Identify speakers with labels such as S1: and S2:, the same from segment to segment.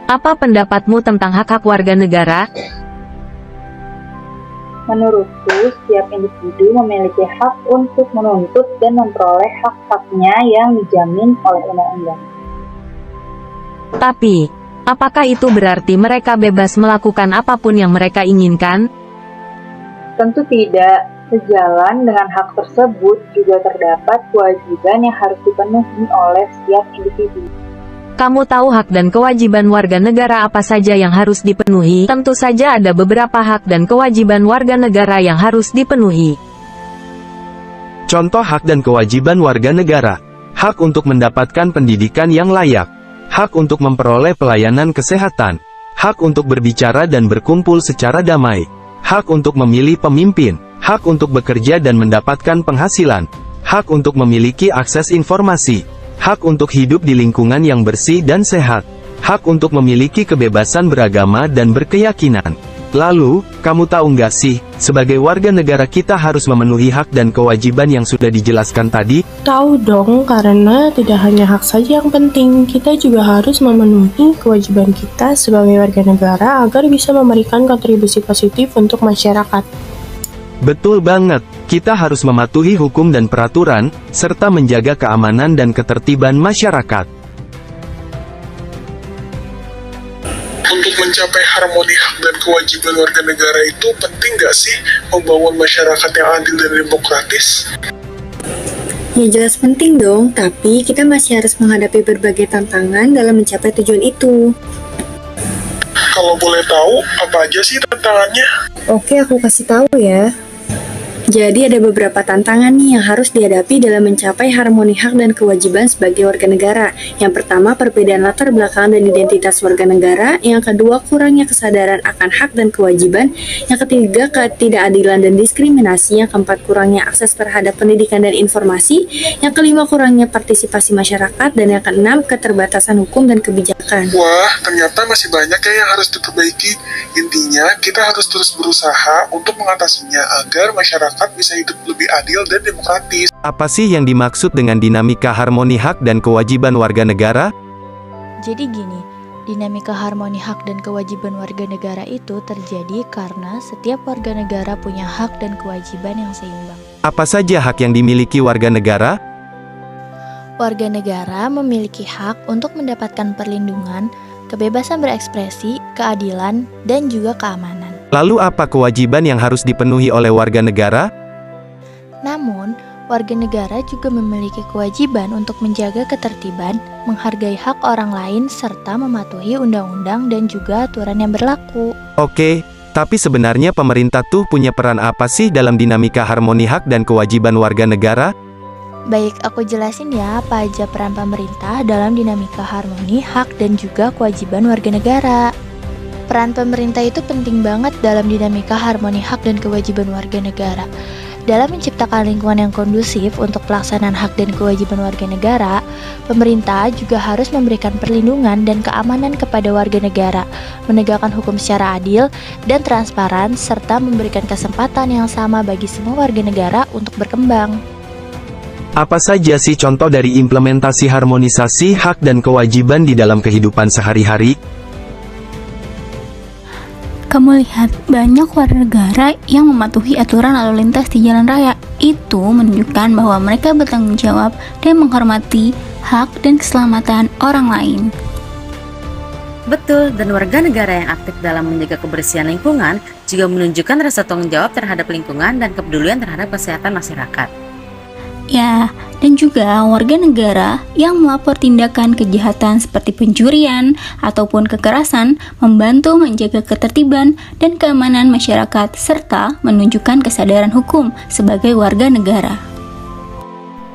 S1: Apa pendapatmu tentang hak-hak warga negara?
S2: Menurutku, setiap individu memiliki hak untuk menuntut dan memperoleh hak-haknya yang dijamin oleh undang-undang.
S1: Tapi, apakah itu berarti mereka bebas melakukan apapun yang mereka inginkan?
S2: Tentu tidak. Sejalan dengan hak tersebut juga terdapat kewajiban yang harus dipenuhi oleh setiap individu.
S1: Kamu tahu hak dan kewajiban warga negara apa saja yang harus dipenuhi? Tentu saja ada beberapa hak dan kewajiban warga negara yang harus dipenuhi.
S3: Contoh hak dan kewajiban warga negara. Hak untuk mendapatkan pendidikan yang layak. Hak untuk memperoleh pelayanan kesehatan. Hak untuk berbicara dan berkumpul secara damai. Hak untuk memilih pemimpin. Hak untuk bekerja dan mendapatkan penghasilan. Hak untuk memiliki akses informasi. Hak untuk hidup di lingkungan yang bersih dan sehat. Hak untuk memiliki kebebasan beragama dan berkeyakinan. Lalu, kamu tahu nggak sih, sebagai warga negara kita harus memenuhi hak dan kewajiban yang sudah dijelaskan tadi?
S4: Tahu dong, karena tidak hanya hak saja yang penting, kita juga harus memenuhi kewajiban kita sebagai warga negara agar bisa memberikan kontribusi positif untuk masyarakat.
S3: Betul banget, kita harus mematuhi hukum dan peraturan, serta menjaga keamanan dan ketertiban masyarakat.
S5: Untuk mencapai harmoni hak dan kewajiban warga negara itu penting nggak sih membangun masyarakat yang adil dan demokratis?
S6: Ya jelas penting dong, tapi kita masih harus menghadapi berbagai tantangan dalam mencapai tujuan itu.
S5: Kalau boleh tahu, apa aja sih tantangannya?
S6: Oke, aku kasih tahu ya. Jadi ada beberapa tantangan nih yang harus dihadapi dalam mencapai harmoni hak dan kewajiban sebagai warga negara. Yang pertama, perbedaan latar belakang dan identitas warga negara. Yang kedua, kurangnya kesadaran akan hak dan kewajiban. Yang ketiga, ketidakadilan dan diskriminasi. Yang keempat, kurangnya akses terhadap pendidikan dan informasi. Yang kelima, kurangnya partisipasi masyarakat. Dan yang keenam, keterbatasan hukum dan kebijakan.
S5: Wah, ternyata masih banyak ya yang harus diperbaiki. Intinya, kita harus terus berusaha untuk mengatasinya agar masyarakat bisa hidup lebih adil dan demokratis.
S3: Apa sih yang dimaksud dengan dinamika harmoni hak dan kewajiban warga negara?
S7: Jadi gini, dinamika harmoni hak dan kewajiban warga negara itu terjadi karena setiap warga negara punya hak dan kewajiban yang seimbang.
S3: Apa saja hak yang dimiliki warga negara?
S7: Warga negara memiliki hak untuk mendapatkan perlindungan, kebebasan berekspresi, keadilan, dan juga keamanan.
S3: Lalu apa kewajiban yang harus dipenuhi oleh warga negara?
S7: Namun, warga negara juga memiliki kewajiban untuk menjaga ketertiban, menghargai hak orang lain, serta mematuhi undang-undang dan juga aturan yang berlaku.
S3: Oke, tapi sebenarnya pemerintah tuh punya peran apa sih dalam dinamika harmoni hak dan kewajiban warga negara?
S7: Baik, aku jelasin ya apa aja peran pemerintah dalam dinamika harmoni hak dan juga kewajiban warga negara. Peran pemerintah itu penting banget dalam dinamika harmoni hak dan kewajiban warga negara. Dalam menciptakan lingkungan yang kondusif untuk pelaksanaan hak dan kewajiban warga negara, pemerintah juga harus memberikan perlindungan dan keamanan kepada warga negara, menegakkan hukum secara adil dan transparan, serta memberikan kesempatan yang sama bagi semua warga negara untuk berkembang.
S3: Apa saja sih contoh dari implementasi harmonisasi hak dan kewajiban di dalam kehidupan sehari-hari?
S8: Kamu lihat, banyak warga negara yang mematuhi aturan lalu lintas di jalan raya. Itu menunjukkan bahwa mereka bertanggung jawab dan menghormati hak dan keselamatan orang lain.
S9: Betul, dan warga negara yang aktif dalam menjaga kebersihan lingkungan juga menunjukkan rasa tanggung jawab terhadap lingkungan dan kepedulian terhadap kesehatan masyarakat.
S8: Ya, dan juga warga negara yang melapor tindakan kejahatan seperti pencurian ataupun kekerasan, membantu menjaga ketertiban dan keamanan masyarakat, serta menunjukkan kesadaran hukum sebagai warga negara.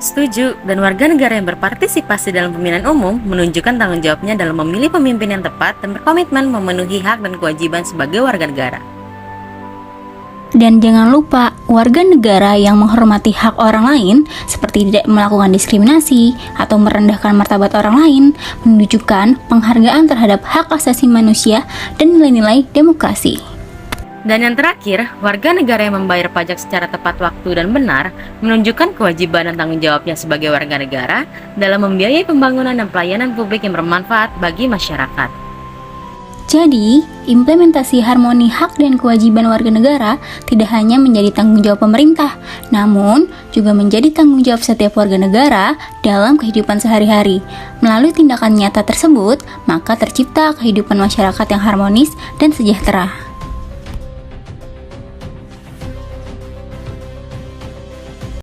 S9: Setuju, dan warga negara yang berpartisipasi dalam pemilihan umum menunjukkan tanggung jawabnya dalam memilih pemimpin yang tepat dan berkomitmen memenuhi hak dan kewajiban sebagai warga negara.
S8: Dan jangan lupa, warga negara yang menghormati hak orang lain, seperti tidak melakukan diskriminasi atau merendahkan martabat orang lain, menunjukkan penghargaan terhadap hak asasi manusia dan nilai-nilai demokrasi.
S9: Dan yang terakhir, warga negara yang membayar pajak secara tepat waktu dan benar, menunjukkan kewajiban dan tanggung jawabnya sebagai warga negara dalam membiayai pembangunan dan pelayanan publik yang bermanfaat bagi masyarakat.
S8: Jadi, implementasi harmoni hak dan kewajiban warga negara tidak hanya menjadi tanggung jawab pemerintah, namun juga menjadi tanggung jawab setiap warga negara dalam kehidupan sehari-hari. Melalui tindakan nyata tersebut, maka tercipta kehidupan masyarakat yang harmonis dan sejahtera.